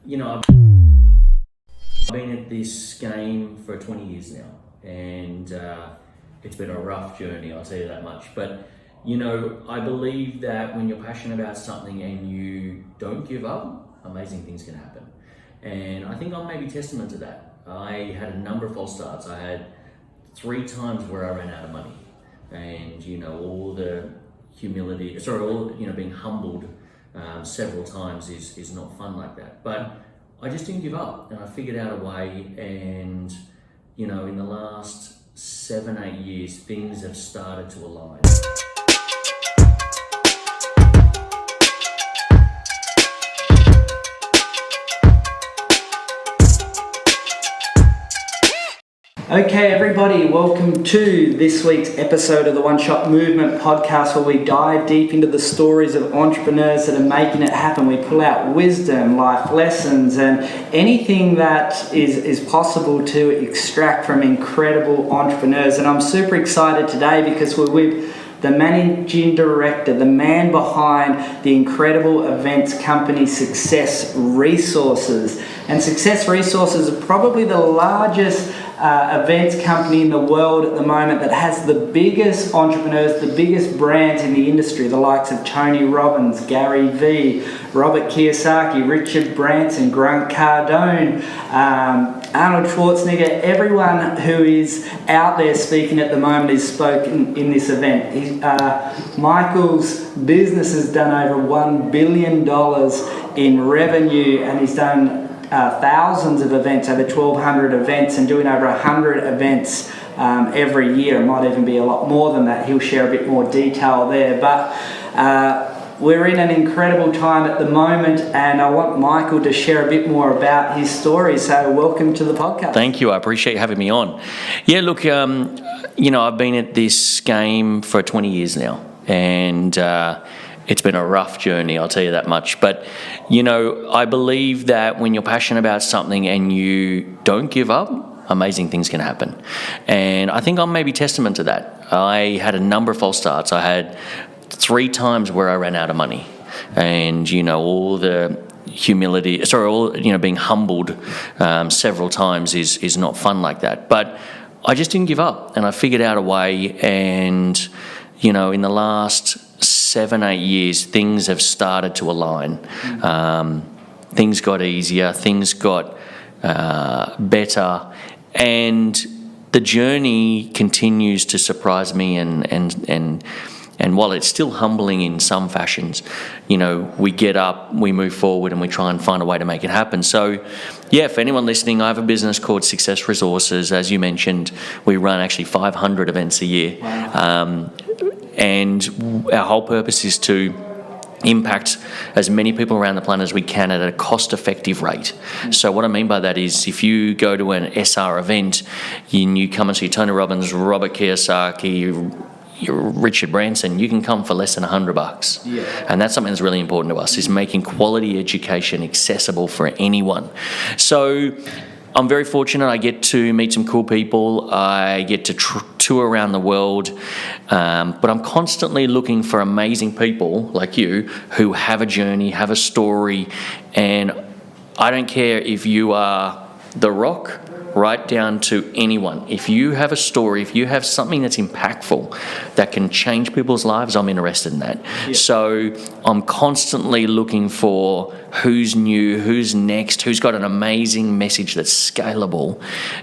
I've been at this game for 20 years now, and it's been a rough journey, I'll tell you that much. But, I believe that when you're passionate about something and you don't give up, amazing things can happen. And I think I'm maybe testament to that. I had a number of false starts. I had 3 times where I ran out of money, and all the humility, being humbled several times is not fun like that. But I just didn't give up, and I figured out a way. And in the last 7-8 years, things have started to align. Okay, everybody, welcome to this week's episode of the One Shot Movement podcast, where we dive deep into the stories of entrepreneurs that are making it happen. We pull out wisdom, life lessons, and anything that is possible to extract from incredible entrepreneurs. And I'm super excited today because we're with the managing director, the man behind the incredible events company Success Resources. And Success Resources is probably the largest events company in the world at the moment that has the biggest entrepreneurs, the biggest brands in the industry, the likes of Tony Robbins, Gary Vee, Robert Kiyosaki, Richard Branson, Grant Cardone, Arnold Schwarzenegger. Everyone who is out there speaking at the moment is spoken in this event. Michael's business has done over $1 billion in revenue, and he's done thousands of events, over 1,200 events, and doing over 100 events every year. It might even be a lot more than that. He'll share a bit more detail there. But we're in an incredible time at the moment, and I want Michael to share a bit more about his story. So welcome to the podcast. Thank you. I appreciate you having me on. Yeah, look, I've been at this game for 20 years now, and it's been a rough journey, I'll tell you that much. But, I believe that when you're passionate about something and you don't give up, amazing things can happen. And I think I'm maybe testament to that. I had a number of false starts. I had 3 times where I ran out of money. And, all the humility, being humbled several times is not fun like that. But I just didn't give up, and I figured out a way. And, in the last 7-8 years, things have started to align. Things got easier, things got better, and the journey continues to surprise me. And while it's still humbling in some fashions, we get up, we move forward, and we try and find a way to make it happen. So, yeah, for anyone listening, I have a business called Success Resources. As you mentioned, we run actually 500 events a year. Wow. And our whole purpose is to impact as many people around the planet as we can at a cost-effective rate. So what I mean by that is, if you go to an SR event and you come and see Tony Robbins, Robert Kiyosaki, Richard Branson, you can come for less than $100. Yeah. And that's something that's really important to us, is making quality education accessible for anyone. So I'm very fortunate. I get to meet some cool people. I get to tour around the world. But I'm constantly looking for amazing people like you who have a journey, have a story. And I don't care if you are The Rock, right down to anyone. If you have a story, if you have something that's impactful, that can change people's lives, I'm interested in that. Yeah. So I'm constantly looking for who's new, who's next, who's got an amazing message that's scalable.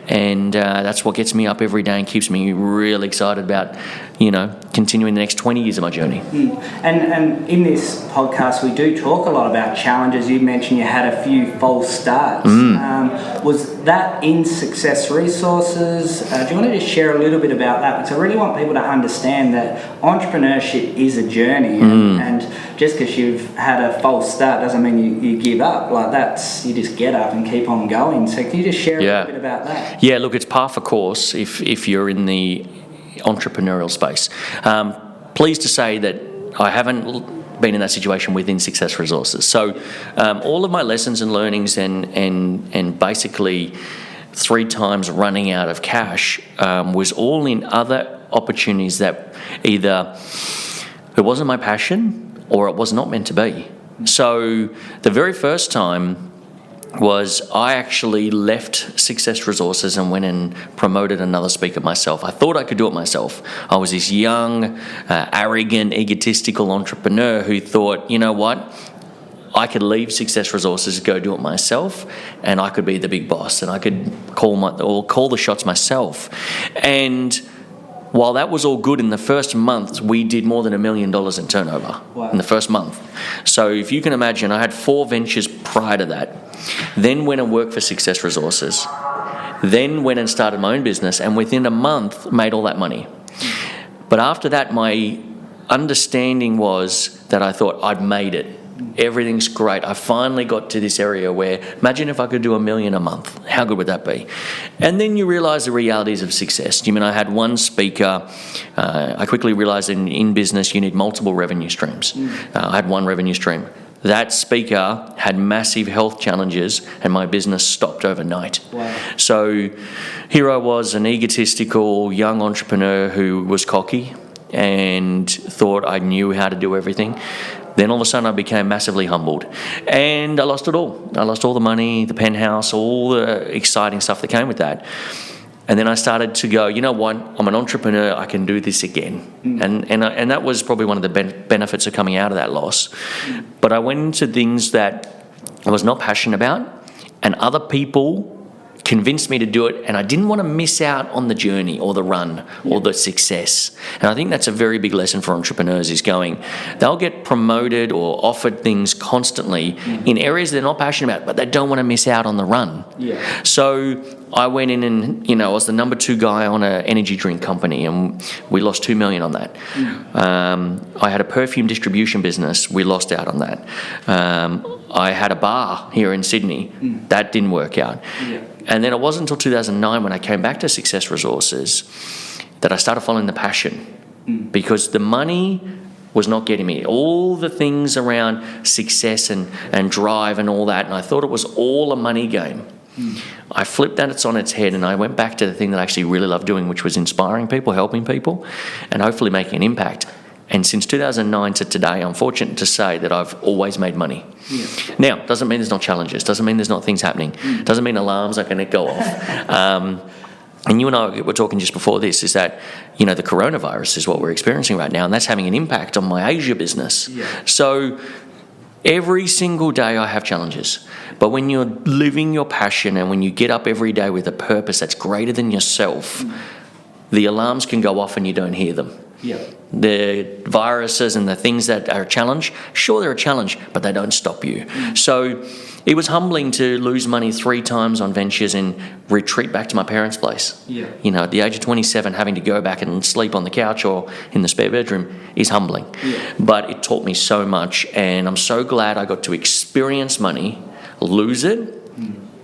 And that's what gets me up every day and keeps me really excited about, continuing the next 20 years of my journey. And in this podcast, we do talk a lot about challenges. You mentioned you had a few false starts. Was that in Success Resources? Do you want to just share a little bit about that? Because I really want people to understand that entrepreneurship is a journey, and just because you've had a false start doesn't mean you give up. You just get up and keep on going. So can you just share a little bit about that? Yeah, look, it's par for course if you're in the entrepreneurial space. Pleased to say that I haven't been in that situation within Success Resources. So all of my lessons and learnings and basically 3 times running out of cash was all in other opportunities that either it wasn't my passion or it was not meant to be. So the very first time was I actually left Success Resources and went and promoted another speaker myself. I thought I could do it myself. I was this young, arrogant, egotistical entrepreneur who thought, you know what? I could leave Success Resources, go do it myself, and I could be the big boss, and I could call the shots myself. And while that was all good, in the first month, we did more than $1 million in turnover. Wow. In the first month. So if you can imagine, I had 4 ventures prior to that, then went and worked for Success Resources, then went and started my own business, and within a month made all that money. But after that, my understanding was that I thought I'd made it. Everything's great. I finally got to this area where, imagine if I could do $1 million a month. How good would that be? And then you realise the realities of success. I had one speaker. I quickly realised in business you need multiple revenue streams. I had one revenue stream. That speaker had massive health challenges and my business stopped overnight. Wow. So here I was, an egotistical young entrepreneur who was cocky and thought I knew how to do everything. Then all of a sudden I became massively humbled and I lost it all. I lost all the money, the penthouse, all the exciting stuff that came with that. And then I started to go, you know what, I'm an entrepreneur, I can do this again. And that was probably one of the benefits of coming out of that loss. But I went into things that I was not passionate about, and other people convinced me to do it, and I didn't want to miss out on the journey or the run or the success. And I think that's a very big lesson for entrepreneurs, is going, they'll get promoted or offered things constantly in areas they're not passionate about, but they don't want to miss out on the run. Yeah. So I went in and, I was the number 2 guy on an energy drink company, and we lost $2 million on that. I had a perfume distribution business. We lost out on that. I had a bar here in Sydney. That didn't work out. Yeah. And then it wasn't until 2009 when I came back to Success Resources that I started following the passion, because the money was not getting me. All the things around success and drive and all that, and I thought it was all a money game. I flipped that on its head and I went back to the thing that I actually really loved doing, which was inspiring people, helping people, and hopefully making an impact. And since 2009 to today, I'm fortunate to say that I've always made money. Yeah. Now, doesn't mean there's not challenges, doesn't mean there's not things happening, doesn't mean alarms are going to go off. And you and I were talking just before this, is that, the coronavirus is what we're experiencing right now, and that's having an impact on my Asia business. Yeah. So every single day I have challenges. But when you're living your passion and when you get up every day with a purpose that's greater than yourself, the alarms can go off and you don't hear them. Yeah. The viruses and the things that are a challenge, sure, they're a challenge, but they don't stop you. So it was humbling to lose money 3 times on ventures and retreat back to my parents' place. Yeah. At the age of 27, having to go back and sleep on the couch or in the spare bedroom is humbling. Yeah. But it taught me so much, and I'm so glad I got to experience money, lose it,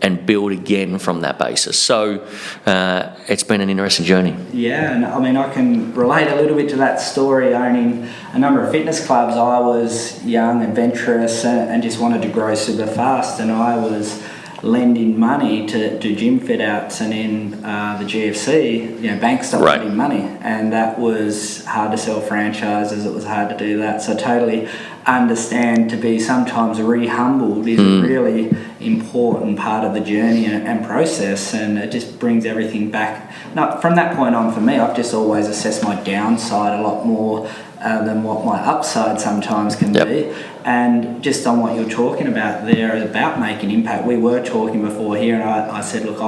and build again from that basis. So it's been an interesting journey. Yeah, and I can relate a little bit to that story. Owning a number of fitness clubs, I was young, adventurous, and just wanted to grow super fast, and I was lending money to do gym fit outs, and in the GFC, banks stopped lending money, and that was hard to sell franchises. It was hard to do that. So totally understand, to be sometimes re-humbled is a really important part of the journey and process, and it just brings everything back. Now, from that point on, for me, I've just always assessed my downside a lot more than what my upside sometimes can be. And just on what you're talking about there about making impact, we were talking before here, and I said, look,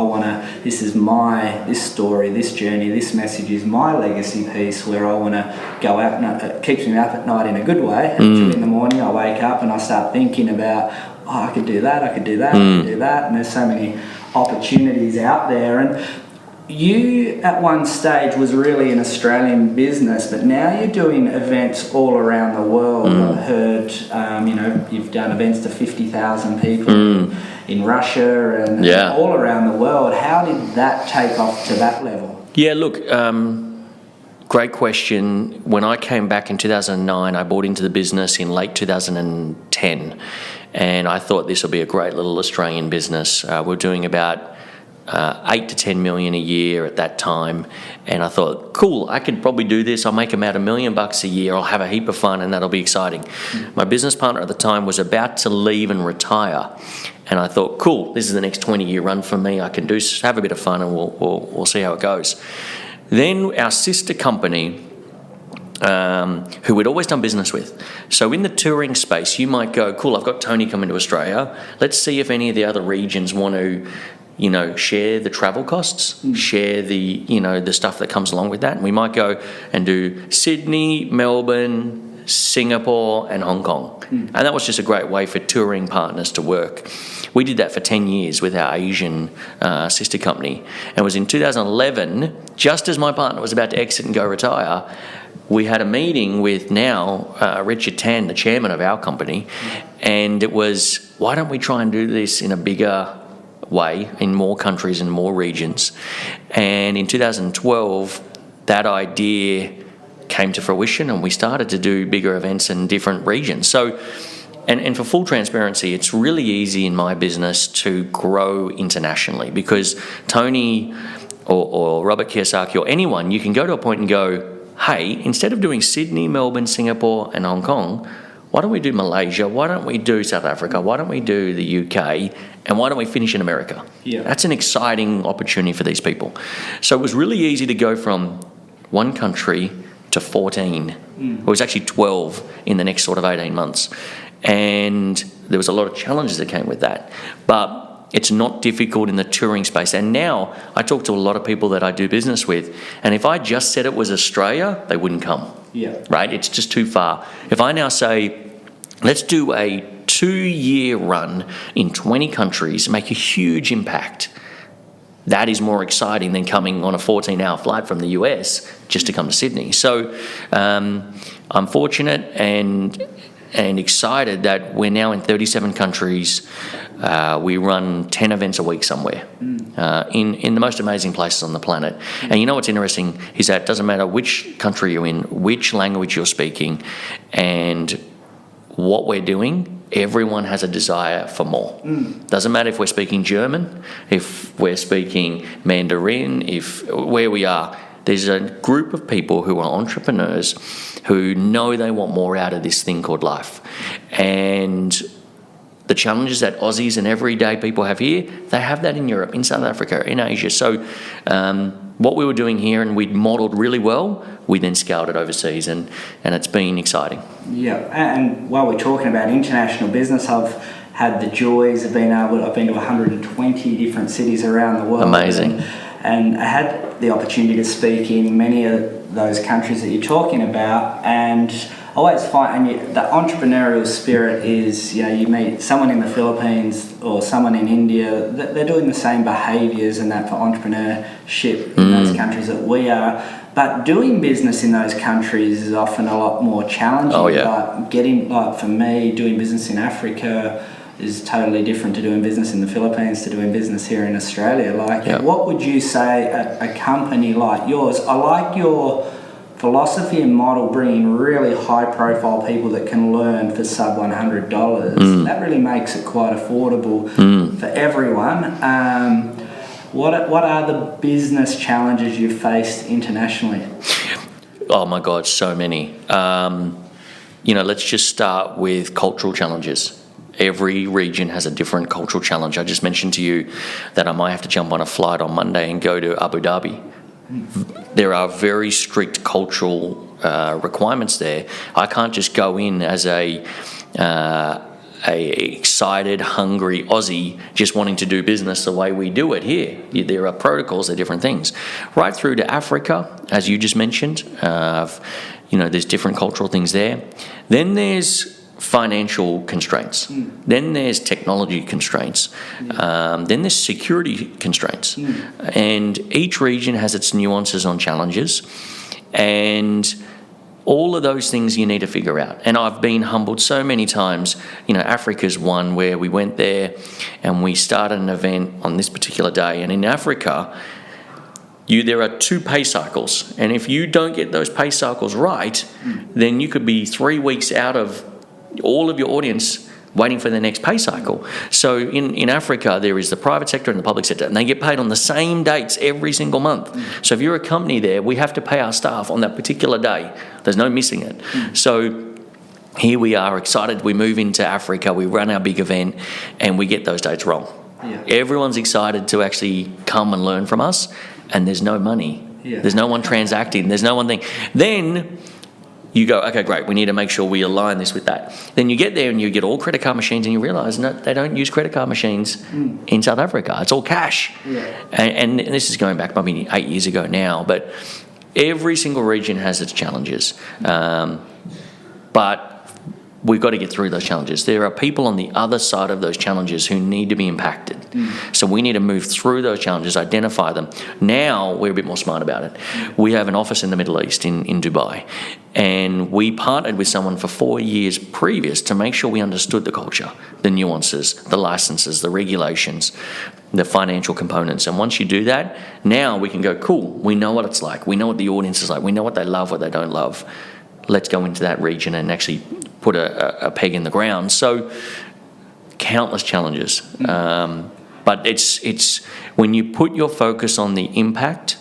this is this story, this journey, this message is my legacy piece, where I want to go out, and it keeps me up at night in a good way. And 2 in the morning I wake up and I start thinking about, I could do that, I could do that, I could do that, and there's so many opportunities out there. And you, at one stage, was really an Australian business, but now you're doing events all around the world. I've heard, you've done events to 50,000 people in Russia and all around the world. How did that take off to that level? Yeah, look, great question. When I came back in 2009, I bought into the business in late 2010, and I thought this would be a great little Australian business. We're doing about 8 to 10 million a year at that time, and I thought, cool, I could probably do this. I'll make about $1 million a year. I'll have a heap of fun, and that'll be exciting. My business partner at the time was about to leave and retire, and I thought, cool, this is the next 20-year run for me. I can have a bit of fun, and we'll see how it goes. Then our sister company, who we'd always done business with. So in the touring space, you might go, cool, I've got Tony coming to Australia. Let's see if any of the other regions want to, share the travel costs, share the, the stuff that comes along with that. And we might go and do Sydney, Melbourne, Singapore, and Hong Kong. And that was just a great way for touring partners to work. We did that for 10 years with our Asian sister company. And it was in 2011, just as my partner was about to exit and go retire, we had a meeting with now Richard Tan, the chairman of our company, and it was, why don't we try and do this in a bigger way in more countries and more regions? And in 2012, that idea came to fruition, and we started to do bigger events in different regions. So, and for full transparency, it's really easy in my business to grow internationally because Tony or Robert Kiyosaki or anyone, you can go to a point and go, hey, instead of doing Sydney, Melbourne, Singapore, and Hong Kong, why don't we do Malaysia? Why don't we do South Africa? Why don't we do the UK? And why don't we finish in America? Yeah. That's an exciting opportunity for these people. So it was really easy to go from one country to 14. It was actually 12 in the next sort of 18 months. And there was a lot of challenges that came with that. But it's not difficult in the touring space. And now I talk to a lot of people that I do business with, and if I just said it was Australia, they wouldn't come. Yeah. Right? It's just too far. If I now say, let's do a 2-year run in 20 countries, make a huge impact, that is more exciting than coming on a 14-hour flight from the US just to come to Sydney. So I'm fortunate and excited that we're now in 37 countries. We run 10 events a week somewhere in the most amazing places on the planet. And you know what's interesting is that it doesn't matter which country you're in, which language you're speaking, and what we're doing, everyone has a desire for more. Doesn't matter if we're speaking German, if we're speaking Mandarin, where we are. There's a group of people who are entrepreneurs who know they want more out of this thing called life. And the challenges that Aussies and everyday people have here, they have that in Europe, in South Africa, in Asia. So what we were doing here and we'd modelled really well, we then scaled it overseas, and it's been exciting. Yeah, and while we're talking about international business, I've had the joys of I've been to 120 different cities around the world. Amazing. And I had the opportunity to speak in many of those countries that you're talking about, and I always find the entrepreneurial spirit is, you meet someone in the Philippines or someone in India, they're doing the same behaviours and that for entrepreneurship in those countries that we are, but doing business in those countries is often a lot more challenging. Oh, yeah. For me, doing business in Africa is totally different to doing business in the Philippines to doing business here in Australia. What would you say a company like yours, I like your philosophy and model, bringing really high profile people that can learn for sub $100. That really makes it quite affordable for everyone. What are the business challenges you've faced internationally? Oh my God, so many. Let's just start with cultural challenges. Every region has a different cultural challenge. I just mentioned to you that I might have to jump on a flight on Monday and go to Abu Dhabi. There are very strict cultural requirements there. I can't just go in as a excited, hungry Aussie just wanting to do business the way we do it here. There are protocols, there are different things. Right through to Africa, as you just mentioned, there's different cultural things there. Then there's financial constraints. Then there's technology constraints. Then there's security constraints. And each region has its nuances on challenges. And all of those things you need to figure out. And I've been humbled so many times. Africa's one where we went there and we started an event on this particular day. And in Africa, there are 2 pay cycles. And if you don't get those pay cycles right, then you could be 3 weeks out of all of your audience waiting for their next pay cycle. So in Africa, there is the private sector and the public sector, and they get paid on the same dates every single month. So if you're a company there, we have to pay our staff on that particular day. There's no missing it. So here we are excited. We move into Africa, we run our big event, and we get those dates wrong. Yeah. Everyone's excited to actually come and learn from us, and there's no money. Yeah. There's no one transacting. There's no one thing. Then you go, okay, great, we need to make sure we align this with that. Then you get there and you get all credit card machines and you realise, no, they don't use credit card machines in South Africa. It's all cash. Yeah. And this is going back maybe 8 years ago now, but every single region has its challenges. But we've got to get through those challenges. There are people on the other side of those challenges who need to be impacted. So we need to move through those challenges, identify them. Now we're a bit more smart about it. We have an office in the Middle East, in Dubai, and we partnered with someone for 4 years previous to make sure we understood the culture, the nuances, the licenses, the regulations, the financial components. And once you do that, now we can go, cool, we know what it's like. We know what the audience is like. We know what they love, what they don't love. Let's go into that region and actually put a peg in the ground. So countless challenges. But it's when you put your focus on the impact,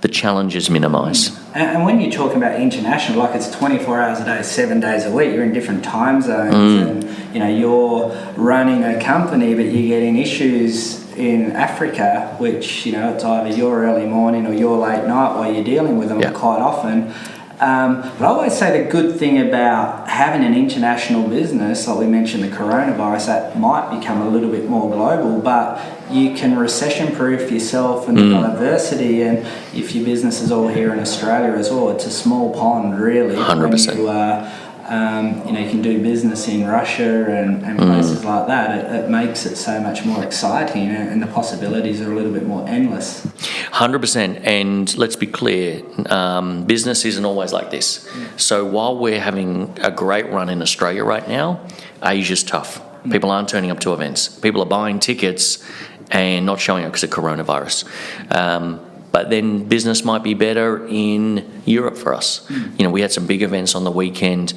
the challenges minimise. And when you're talking about international, like it's 24 hours a day, 7 days a week, you're in different time zones and you're running a company, but you're getting issues in Africa, which it's either your early morning or your late night while you're dealing with them quite often. But I always say the good thing about having an international business, like we mentioned the coronavirus, that might become a little bit more global, but you can recession-proof yourself and the diversity, and if your business is all here in Australia as well, it's a small pond really. 100%. When you can do business in Russia and places like that, it makes it so much more exciting, and the possibilities are a little bit more endless. 100%, and let's be clear, business isn't always like this. So while we're having a great run in Australia right now, Asia's tough. People aren't turning up to events. People are buying tickets and not showing up because of coronavirus. But then business might be better in Europe for us. We had some big events on the weekend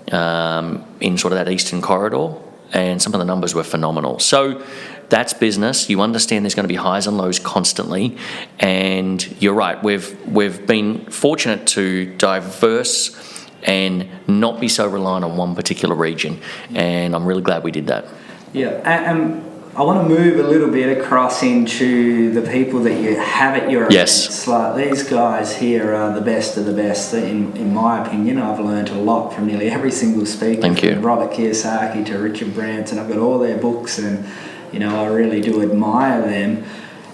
in sort of that eastern corridor, and some of the numbers were phenomenal. So that's business. You understand there's going to be highs and lows constantly, and you're right. We've been fortunate to diverse and not be so reliant on one particular region, and I'm really glad we did that. Yeah, and I want to move a little bit across into the people that you have at your events. Like these guys here are the best of the best. In my opinion, I've learned a lot from nearly every single speaker. Thank you. From Robert Kiyosaki to Richard Branson. I've got all their books, and I really do admire them.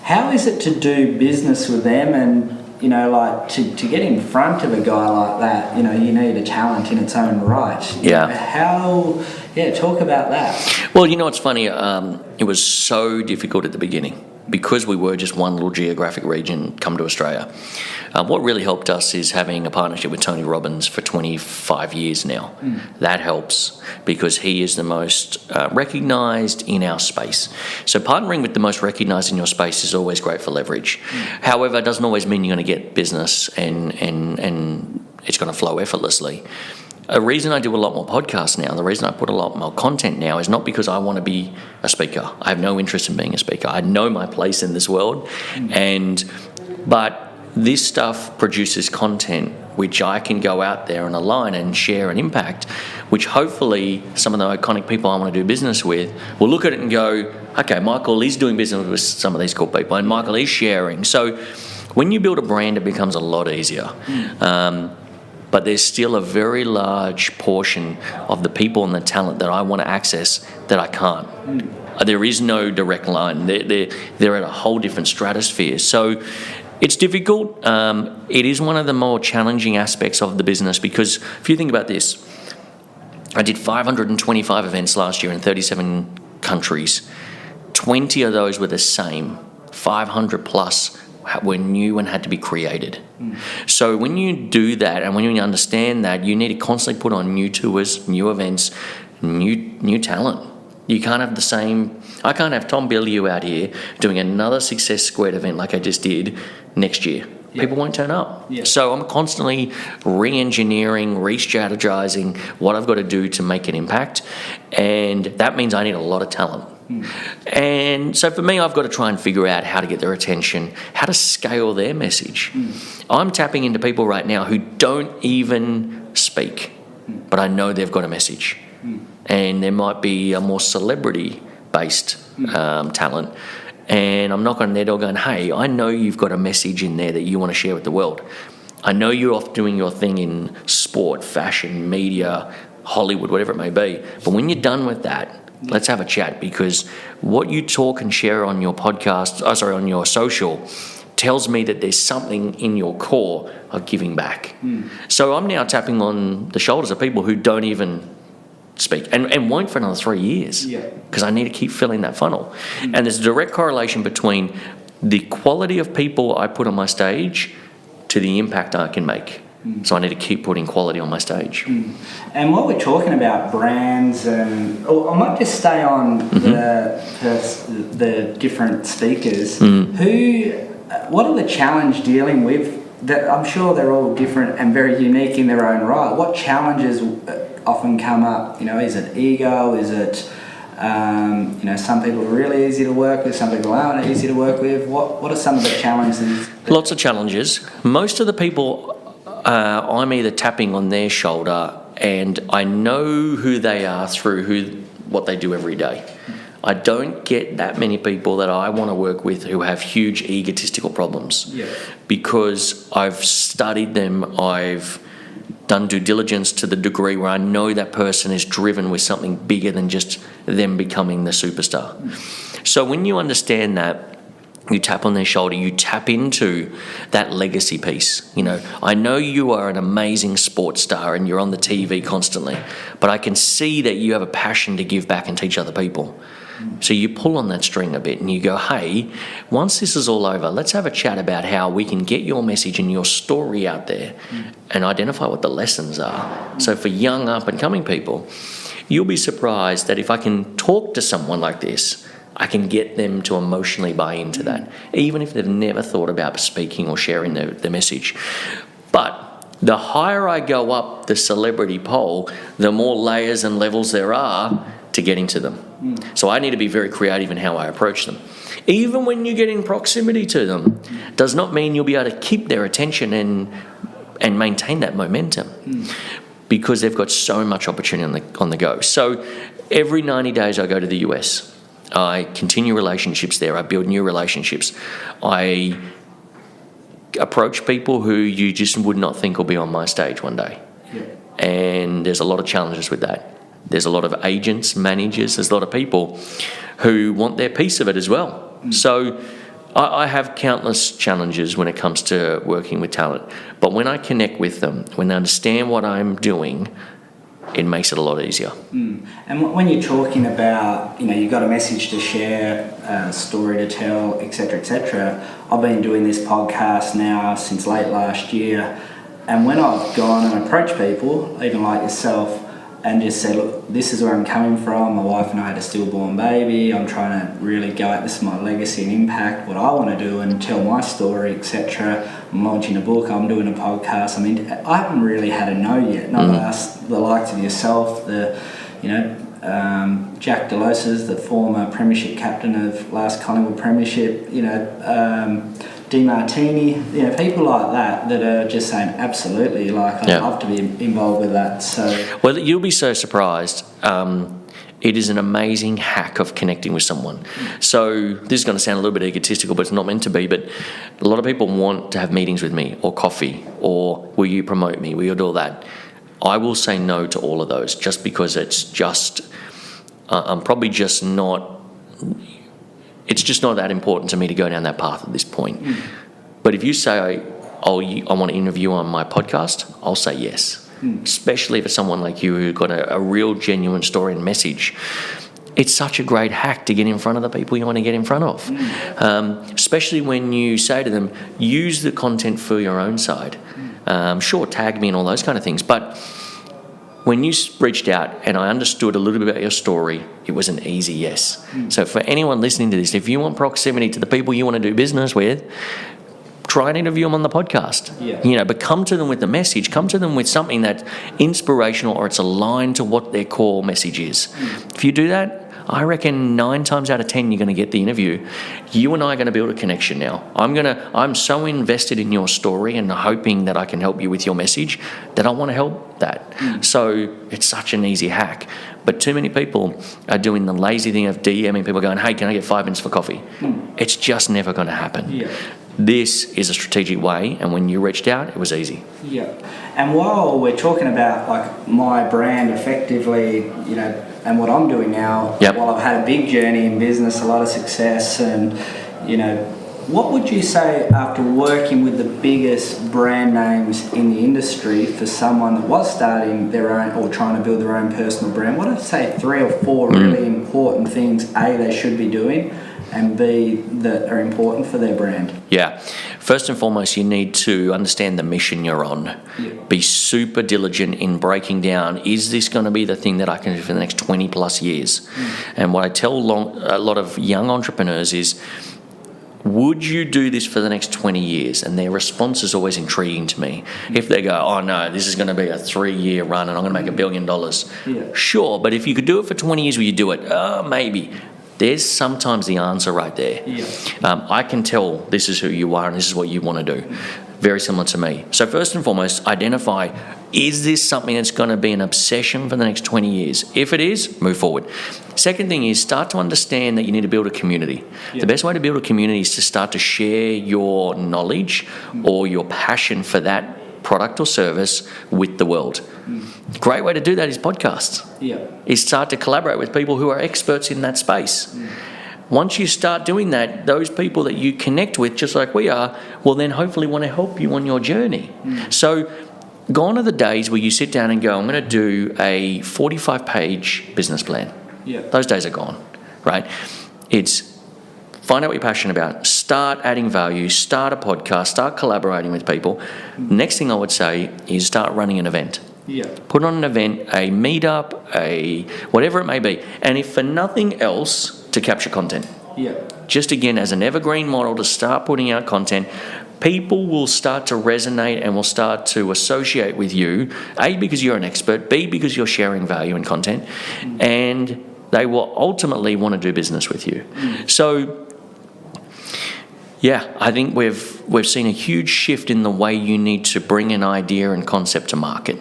How is it to do business with them, and to get in front of a guy like that? You need a talent in its own right. Talk about that. Well, it's funny. It was so difficult at the beginning because we were just one little geographic region come to Australia. What really helped us is having a partnership with Tony Robbins for 25 years now. That helps because he is the most recognised in our space. So partnering with the most recognised in your space is always great for leverage. However, it doesn't always mean you're going to get business and it's going to flow effortlessly. A reason I do a lot more podcasts now, the reason I put a lot more content now is not because I want to be a speaker. I have no interest in being a speaker. I know my place in this world, but this stuff produces content which I can go out there and align and share and impact, which hopefully some of the iconic people I want to do business with will look at it and go, okay, Michael is doing business with some of these cool people, and Michael is sharing. So when you build a brand, it becomes a lot easier. But there's still a very large portion of the people and the talent that I want to access that I can't. There is no direct line. They're at a whole different stratosphere. So it's difficult. It is one of the more challenging aspects of the business because if you think about this, I did 525 events last year in 37 countries. 20 of those were the same. 500 plus were new and had to be created. So when you do that and when you understand that, you need to constantly put on new tours, new events, new talent. You can't have the same. I can't have Tom Bilyeu out here doing another Success Squared event like I just did next year people won't turn up. Yeah. So I'm constantly re-engineering, re-strategizing what I've got to do to make an impact, and that means I need a lot of talent. And so for me, I've got to try and figure out how to get their attention, how to scale their message. I'm tapping into people right now who don't even speak, but I know they've got a message. And there might be a more celebrity-based talent, and I'm knocking on their door going, hey, I know you've got a message in there that you want to share with the world. I know you're off doing your thing in sport, fashion, media, Hollywood, whatever it may be, but when you're done with that, let's have a chat, because what you talk and share on your podcast, on your social, tells me that there's something in your core of giving back. So I'm now tapping on the shoulders of people who don't even speak and won't for another 3 years, because I need to keep filling that funnel. And there's a direct correlation between the quality of people I put on my stage to the impact I can make. So I need to keep putting quality on my stage. And while we're talking about brands, and I might just stay on the different speakers. What are the challenge dealing with? That I'm sure they're all different and very unique in their own right. What challenges often come up? Is it ego? Is it some people are really easy to work with, some people aren't easy to work with. What are some of the challenges? Lots of challenges. Most of the people, I'm either tapping on their shoulder and I know who they are through what they do every day. I don't get that many people that I want to work with who have huge egotistical problems, because I've studied them, I've done due diligence to the degree where I know that person is driven with something bigger than just them becoming the superstar. So when you understand that, you tap on their shoulder, you tap into that legacy piece. I know you are an amazing sports star and you're on the TV constantly, but I can see that you have a passion to give back and teach other people. So you pull on that string a bit and you go, hey, once this is all over, let's have a chat about how we can get your message and your story out there and identify what the lessons are. So for young up-and-coming people, you'll be surprised that if I can talk to someone like this, I can get them to emotionally buy into that, even if they've never thought about speaking or sharing their message. But the higher I go up the celebrity pole, the more layers and levels there are to getting to them. So I need to be very creative in how I approach them. Even when you get in proximity to them, does not mean you'll be able to keep their attention and maintain that momentum, because they've got so much opportunity on the go. So every 90 days I go to the US. I continue relationships there. I build new relationships. I approach people who you just would not think will be on my stage one day. And there's a lot of challenges with that. There's a lot of agents, managers, there's a lot of people who want their piece of it as well. So I have countless challenges when it comes to working with talent. But when I connect with them, when they understand what I'm doing, it makes it a lot easier. And when you're talking about, you've got a message to share, a story to tell, etc., I've been doing this podcast now since late last year. And when I've gone and approached people, even like yourself, and just said, look, this is where I'm coming from. My wife and I had a stillborn baby. I'm trying to really go at this is my legacy and impact, what I want to do and tell my story, etc. I'm launching a book. I'm doing a podcast. I haven't really had a no yet. And I've asked the likes of yourself, Jack DeLosas, the former premiership captain of last Collingwood premiership, Di Martini, people like that are just saying, absolutely, I'd love to be involved with that. So, well, you'll be so surprised. It is an amazing hack of connecting with someone. So this is going to sound a little bit egotistical, but it's not meant to be. But a lot of people want to have meetings with me or coffee or will you promote me? Will you do all that? I will say no to all of those just because it's just, I'm probably just not, it's just not that important to me to go down that path at this point. But if you say, I want to interview on my podcast, I'll say yes. Especially if it's someone like you who's got a real genuine story and message. It's such a great hack to get in front of the people you want to get in front of. Especially when you say to them, use the content for your own side. Sure, tag me and all those kind of things. But when you reached out and I understood a little bit about your story, it was an easy yes. So for anyone listening to this, if you want proximity to the people you want to do business with, try and interview them on the podcast. Yeah. But come to them with the message. Come to them with something that's inspirational or it's aligned to what their core message is. If you do that, I reckon 9 times out of 10 you're going to get the interview. You and I are going to build a connection now. I'm so invested in your story and hoping that I can help you with your message that I want to help that. So it's such an easy hack. But too many people are doing the lazy thing of DMing people going, hey, can I get 5 minutes for coffee? It's just never going to happen. Yeah. This is a strategic way, and when you reached out, it was easy. Yeah. And while we're talking about like my brand effectively, and what I'm doing now, while I've had a big journey in business, a lot of success, and what would you say after working with the biggest brand names in the industry for someone that was starting their own or trying to build their own personal brand? What I'd say 3 or 4 really important things, A, they should be doing, and B, that are important for their brand? Yeah. First and foremost, you need to understand the mission you're on. Yeah. Be super diligent in breaking down, is this going to be the thing that I can do for the next 20 plus years? And what I tell a lot of young entrepreneurs is, would you do this for the next 20 years? And their response is always intriguing to me. If they go, oh no, this is going to be a 3-year run and I'm going to make $1 billion. Yeah. Sure, but if you could do it for 20 years, will you do it? Maybe. There's sometimes the answer right there. Yeah. I can tell this is who you are and this is what you want to do. Very similar to me. So first and foremost, identify, is this something that's going to be an obsession for the next 20 years? If it is, move forward. Second thing is start to understand that you need to build a community. Yeah. The best way to build a community is to start to share your knowledge or your passion for that product or service with the world. Great way to do that is podcasts. Yeah. Is start to collaborate with people who are experts in that space. Once you start doing that, those people that you connect with, just like we are, will then hopefully want to help you on your journey. So gone are the days where you sit down and go, I'm going to do a 45-page business plan. Yeah. Those days are gone, right? It's find out what you're passionate about, start adding value, start a podcast, start collaborating with people. Next thing I would say is start running an event. Yeah. Put on an event, a meetup, a whatever it may be. And if for nothing else, to capture content. Yeah. Just again, as an evergreen model to start putting out content, people will start to resonate and will start to associate with you, A, because you're an expert, B, because you're sharing value and content, and they will ultimately want to do business with you. So, yeah, I think we've seen a huge shift in the way you need to bring an idea and concept to market.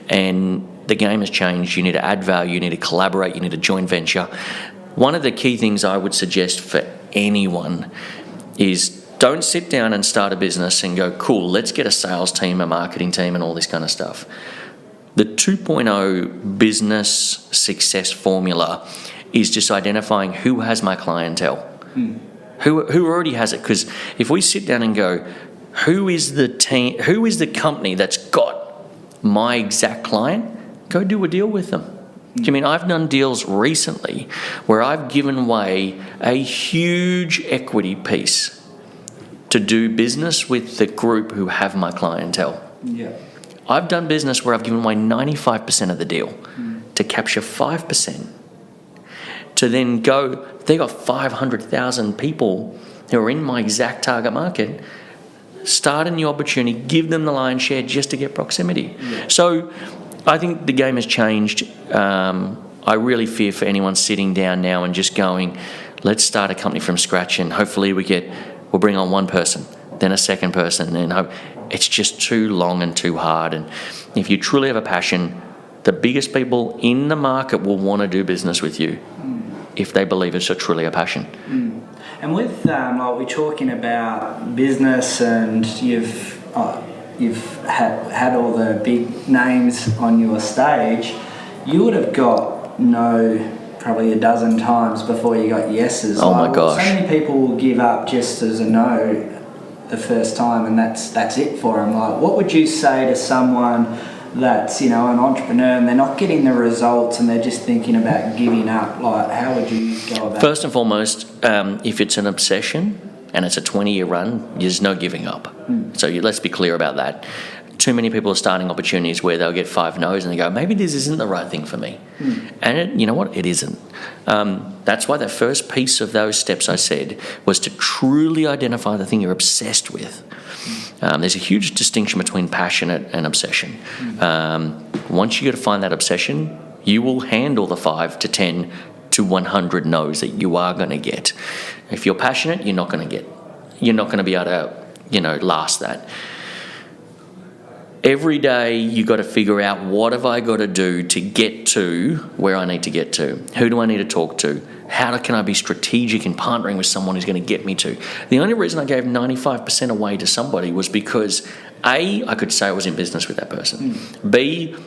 And the game has changed. You need to add value, you need to collaborate, you need to joint venture. One of the key things I would suggest for anyone is don't sit down and start a business and go, cool, let's get a sales team, a marketing team, and all this kind of stuff. The 2.0 business success formula is just identifying who has my clientele. Who already has it? Because if we sit down and go, who is the team, who is the company that's got my exact client? Go do a deal with them. Do you mean I've done deals recently where I've given away a huge equity piece to do business with the group who have my clientele? Yeah. I've done business where I've given away 95% of the deal to capture 5%. To then go, they got 500,000 people who are in my exact target market, start a new opportunity, give them the lion's share just to get proximity. Yeah. So I think the game has changed. I really fear for anyone sitting down now and just going, let's start a company from scratch and hopefully we'll bring on one person, then a second person, and hope. It's just too long and too hard. And if you truly have a passion, the biggest people in the market will want to do business with you if they believe it's truly a passion. And with like we're talking about business, and you've had all the big names on your stage, you would have got no probably a dozen times before you got yeses. Oh my gosh! So many people will give up just as a no the first time, and that's it for them. Like, what would you say to someone that's an entrepreneur and they're not getting the results and they're just thinking about giving up? Like, how would you go about? First and foremost, if it's an obsession and it's a 20-year run, there's no giving up. So let's be clear about that. too many people are starting opportunities where they'll get 5 no's and they go, maybe this isn't the right thing for me. And you know what? It isn't. That's why the first piece of those steps I said was to truly identify the thing you're obsessed with. There's a huge distinction between passionate and obsession. Once you get to find that obsession, you will handle the 5 to 10 to 100 no's that you are going to get. If you're passionate, you're not going to be able to, last that. Every day you got to figure out, what have I got to do to get to where I need to get to? Who do I need to talk to? How can I be strategic in partnering with someone who's going to get me to? The only reason I gave 95% away to somebody was because A, I could say I was in business with that person. B,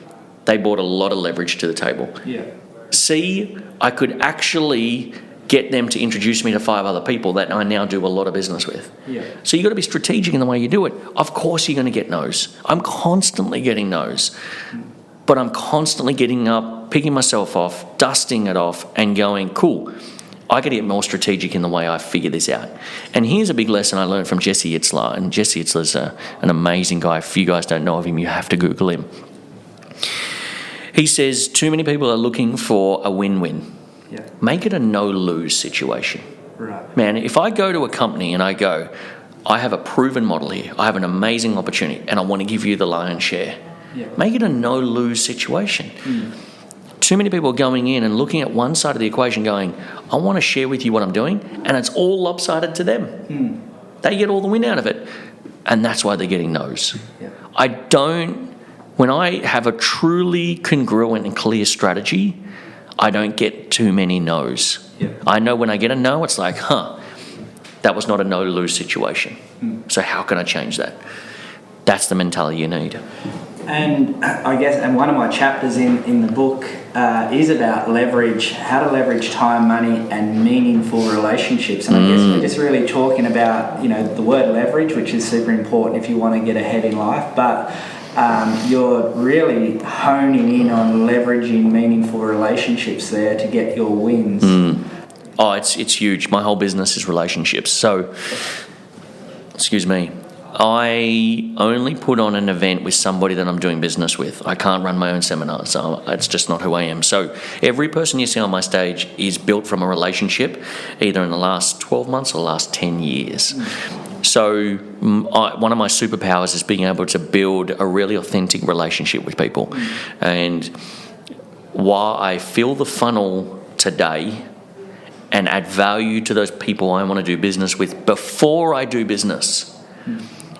they brought a lot of leverage to the table. Yeah. C, I could actually get them to introduce me to 5 other people that I now do a lot of business with. Yeah. So you got to be strategic in the way you do it. Of course you're going to get no's. I'm constantly getting no's. But I'm constantly getting up, picking myself off, dusting it off, and going, cool, I got to get more strategic in the way I figure this out. And here's a big lesson I learned from Jesse Itzler. And Jesse Itzler's an amazing guy. If you guys don't know of him, you have to Google him. He says, too many people are looking for a win-win. Yeah. Make it a no-lose situation. Right. Man, if I go to a company and I go, I have a proven model here, I have an amazing opportunity, and I want to give you the lion's share. Yeah. Make it a no-lose situation. Too many people are going in and looking at one side of the equation going, I want to share with you what I'm doing, and it's all lopsided to them. They get all the win out of it, and that's why they're getting no's. Yeah. When I have a truly congruent and clear strategy, I don't get too many no's. Yeah. I know when I get a no, it's like, that was not a no-lose situation. So how can I change that? That's the mentality you need. And I guess, and one of my chapters in the book is about leverage, how to leverage time, money, and meaningful relationships. And I guess we're just really talking about, the word leverage, which is super important if you want to get ahead in life. But you're really honing in on leveraging meaningful relationships there to get your wins. Oh, it's huge. My whole business is relationships. So, excuse me, I only put on an event with somebody that I'm doing business with. I can't run my own seminars. So it's just not who I am. So every person you see on my stage is built from a relationship, either in the last 12 months or the last 10 years. So one of my superpowers is being able to build a really authentic relationship with people. And while I fill the funnel today and add value to those people I want to do business with before I do business,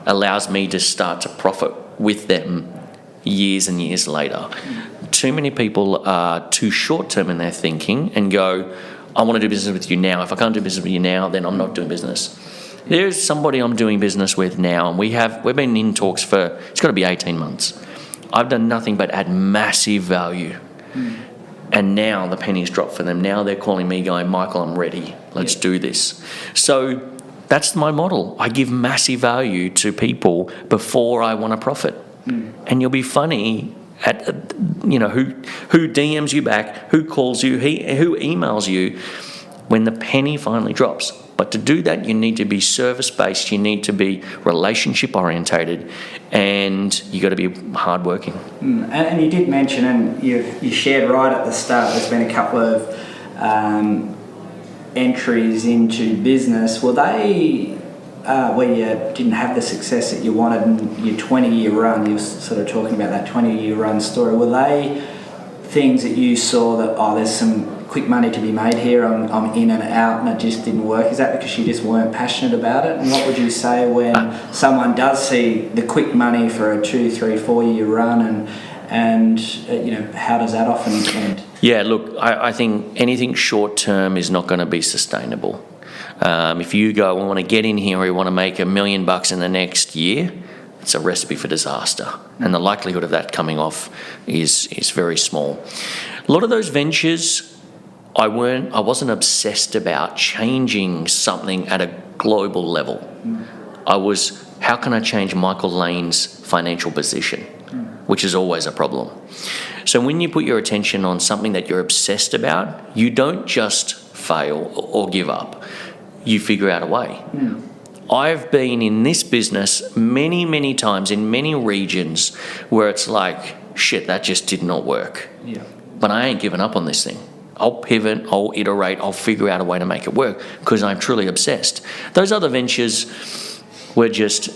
allows me to start to profit with them years and years later. Too many people are too short-term in their thinking and go, I want to do business with you now. If I can't do business with you now, then I'm not doing business. There's somebody I'm doing business with now, and we've been in talks for, it's got to be 18 months. I've done nothing but add massive value. And now the pennies dropped for them. Now they're calling me going, Michael, I'm ready. Let's do this. So that's my model. I give massive value to people before I want to profit. And you'll be funny at, who DMs you back, who calls you, who emails you when the penny finally drops. But to do that, you need to be service-based, you need to be relationship-orientated, and you got to be hardworking. And you did mention, and you shared right at the start, there's been a couple of entries into business. Were they where you didn't have the success that you wanted in your 20-year run? You were sort of talking about that 20-year run story. Were they things that you saw that, there's some quick money to be made here, I'm in and out, and it just didn't work? Is that because you just weren't passionate about it? And what would you say when someone does see the quick money for a 2, 3, 4 year run, and how does that often end? Yeah, look, I think anything short term is not going to be sustainable. If you go, I want to get in here, or you want to make $1 million in the next year, it's a recipe for disaster, and the likelihood of that coming off is very small. A lot of those ventures, I wasn't obsessed about changing something at a global level. I was, how can I change Michael Lane's financial position, which is always a problem. So when you put your attention on something that you're obsessed about, you don't just fail or give up. You figure out a way. I've been in this business many, many times in many regions where it's like, shit, that just did not work. Yeah. But I ain't giving up on this thing. I'll pivot, I'll iterate, I'll figure out a way to make it work because I'm truly obsessed. Those other ventures were just,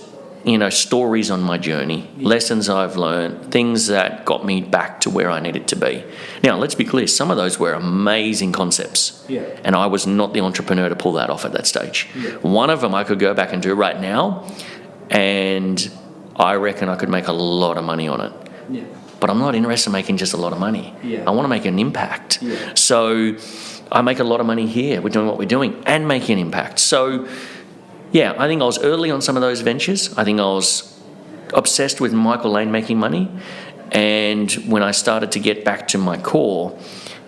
stories on my journey, lessons I've learned, things that got me back to where I needed to be. Now, let's be clear, some of those were amazing concepts. Yeah. And I was not the entrepreneur to pull that off at that stage. Yeah. One of them I could go back and do right now, and I reckon I could make a lot of money on it. Yeah. But I'm not interested in making just a lot of money. Yeah. I want to make an impact. Yeah. So I make a lot of money here. We're doing what we're doing and making an impact. So, yeah, I think I was early on some of those ventures. I think I was obsessed with Michael Lane making money. And when I started to get back to my core,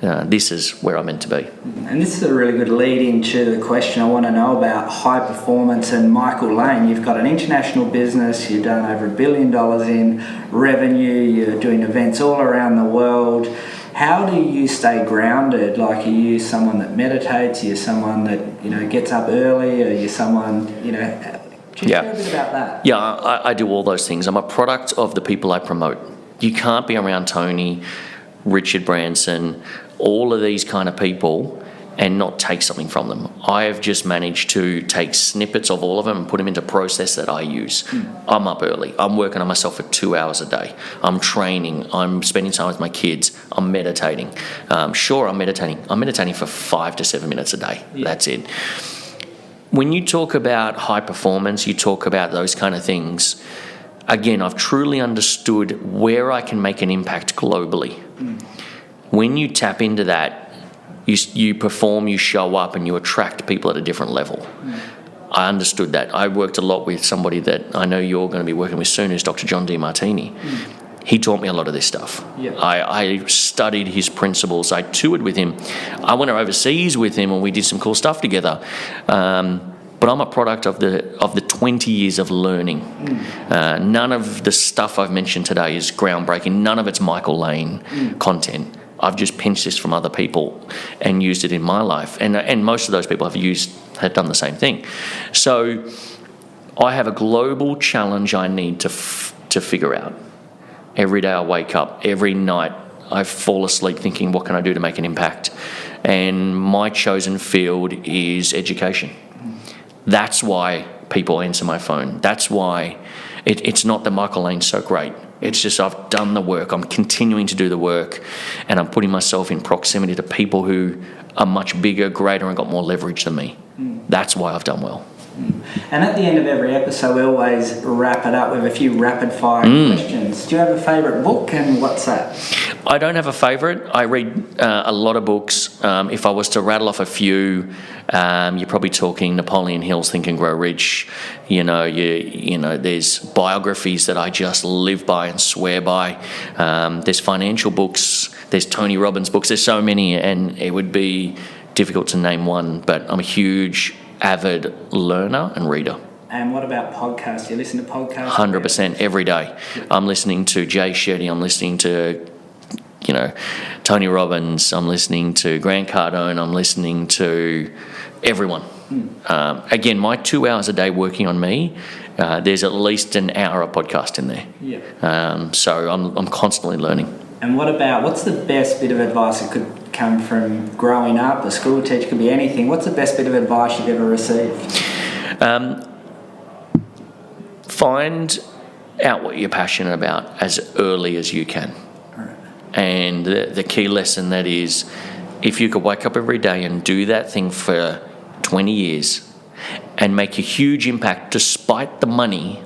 this is where I'm meant to be. And this is a really good lead into the question I want to know about high performance and Michael Lane. You've got an international business, you've done over $1 billion in revenue, you're doing events all around the world. How do you stay grounded? Like, are you someone that meditates? Are you someone that, gets up early? Are you someone, just share a bit about that. Yeah, I do all those things. I'm a product of the people I promote. You can't be around Tony, Richard Branson, all of these kind of people and not take something from them. I have just managed to take snippets of all of them and put them into process that I use. I'm up early. I'm working on myself for 2 hours a day. I'm training. I'm spending time with my kids. I'm meditating. I'm meditating. I'm meditating for 5 to 7 minutes a day. Yeah. That's it. When you talk about high performance, you talk about those kind of things, again, I've truly understood where I can make an impact globally. When you tap into that, you perform, you show up, and you attract people at a different level. I understood that. I worked a lot with somebody that I know you're going to be working with soon, who's Dr. John DeMartini. He taught me a lot of this stuff. Yeah. I studied his principles. I toured with him. I went overseas with him, and we did some cool stuff together. But I'm a product of the 20 years of learning. None of the stuff I've mentioned today is groundbreaking. None of it's Michael Lane content. I've just pinched this from other people and used it in my life. And most of those people have done the same thing. So I have a global challenge I need to figure out. Every day I wake up, every night I fall asleep thinking, what can I do to make an impact? And my chosen field is education. That's why people answer my phone. That's why it's not that Michael Lane's so great. It's just I've done the work. I'm continuing to do the work, and I'm putting myself in proximity to people who are much bigger, greater, and got more leverage than me. That's why I've done well. And at the end of every episode, we always wrap it up with a few rapid-fire questions. Do you have a favourite book, and what's that? I don't have a favourite. I read a lot of books. If I was to rattle off a few, you're probably talking Napoleon Hill's Think and Grow Rich. There's biographies that I just live by and swear by. There's financial books. There's Tony Robbins books. There's so many, and it would be difficult to name one. But I'm a huge avid learner and reader. And what about podcasts? You listen to podcasts? 100% every day. I'm listening to Jay Shetty. I'm listening to, Tony Robbins. I'm listening to Grant Cardone. I'm listening to everyone. Again, my 2 hours a day working on me, there's at least an hour of podcast in there. Yeah. So I'm constantly learning. And what's the best bit of advice that could come from growing up, a school teacher, could be anything. What's the best bit of advice you've ever received? Find out what you're passionate about as early as you can. Right. And the key lesson that is, if you could wake up every day and do that thing for 20 years and make a huge impact despite the money,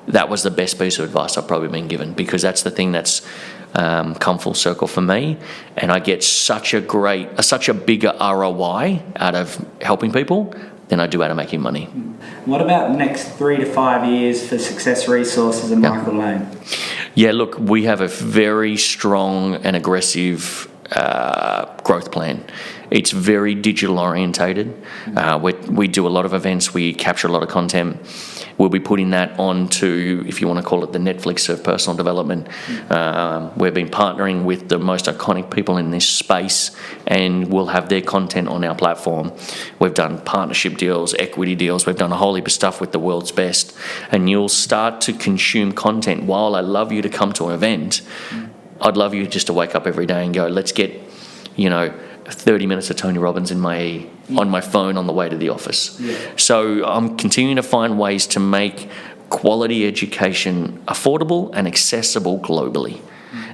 that was the best piece of advice I've probably been given, because that's the thing that's come full circle for me, and I get such a bigger ROI out of helping people than I do out of making money. What about the next 3 to 5 years for Success Resources and Michael Lane? Yeah, look, we have a very strong and aggressive growth plan. It's very digital orientated. We do a lot of events. We capture a lot of content. We'll be putting that onto, if you want to call it, the Netflix of personal development. We've been partnering with the most iconic people in this space, and we'll have their content on our platform. We've done partnership deals, equity deals. We've done a whole heap of stuff with the world's best, and you'll start to consume content. While I love you to come to an event, I'd love you just to wake up every day and go, let's get, 30 minutes of Tony Robbins on my phone on the way to the office. Yeah. So I'm continuing to find ways to make quality education affordable and accessible globally.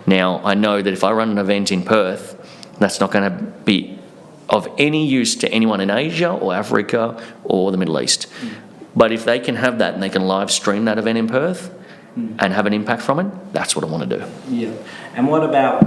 Now, I know that if I run an event in Perth, that's not going to be of any use to anyone in Asia or Africa or the Middle East. But if they can have that and they can live stream that event in Perth and have an impact from it, that's what I want to do. Yeah. And what about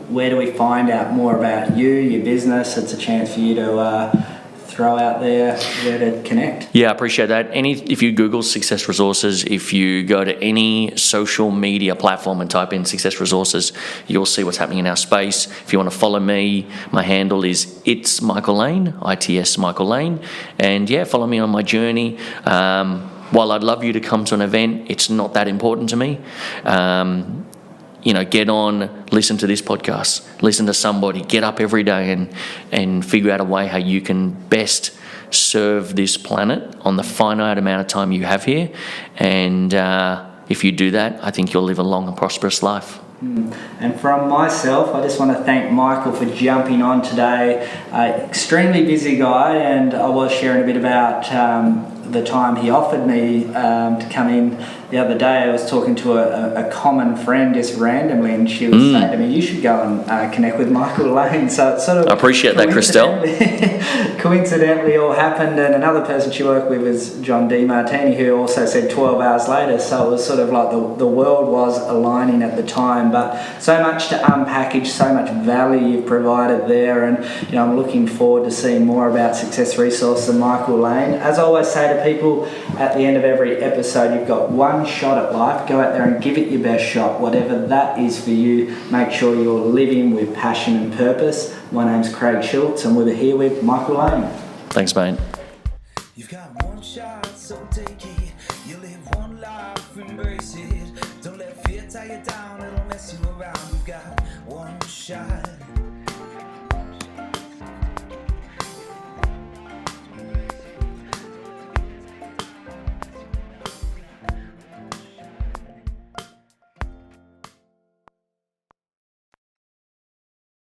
where do we find out more about you, your business? It's a chance for you to throw out there where to connect. Yeah, I appreciate that. If you Google Success Resources, if you go to any social media platform and type in Success Resources, you'll see what's happening in our space. If you want to follow me, my handle is It's Michael Lane, ITS Michael Lane. And yeah, follow me on my journey. While I'd love you to come to an event, it's not that important to me. Get on, listen to this podcast, listen to somebody, get up every day and figure out a way how you can best serve this planet on the finite amount of time you have here. And if you do that, I think you'll live a long and prosperous life. And from myself, I just want to thank Michael for jumping on today. Extremely busy guy, and I was sharing a bit about the time he offered me to come in the other day. I was talking to a common friend just randomly, and she was saying to me, you should go and connect with Michael Lane. So it sort of... I appreciate that, Christelle. Coincidentally all happened, and another person she worked with was John D. Martini, who also said 12 hours later. So it was sort of like the world was aligning at the time. But so much to unpackage, so much value you've provided there, and I'm looking forward to seeing more about Success Resources and Michael Lane. As I always say to people at the end of every episode, you've got one shot at life. Go out there and give it your best shot, whatever that is for you. Make sure you're living with passion and purpose. My name's Craig Schultz, and we're here with Michael Lane. Thanks, mate. You've got one shot, so take it. You live one life, embrace it. Don't let fear tie you down, it'll mess you around. You've got one shot.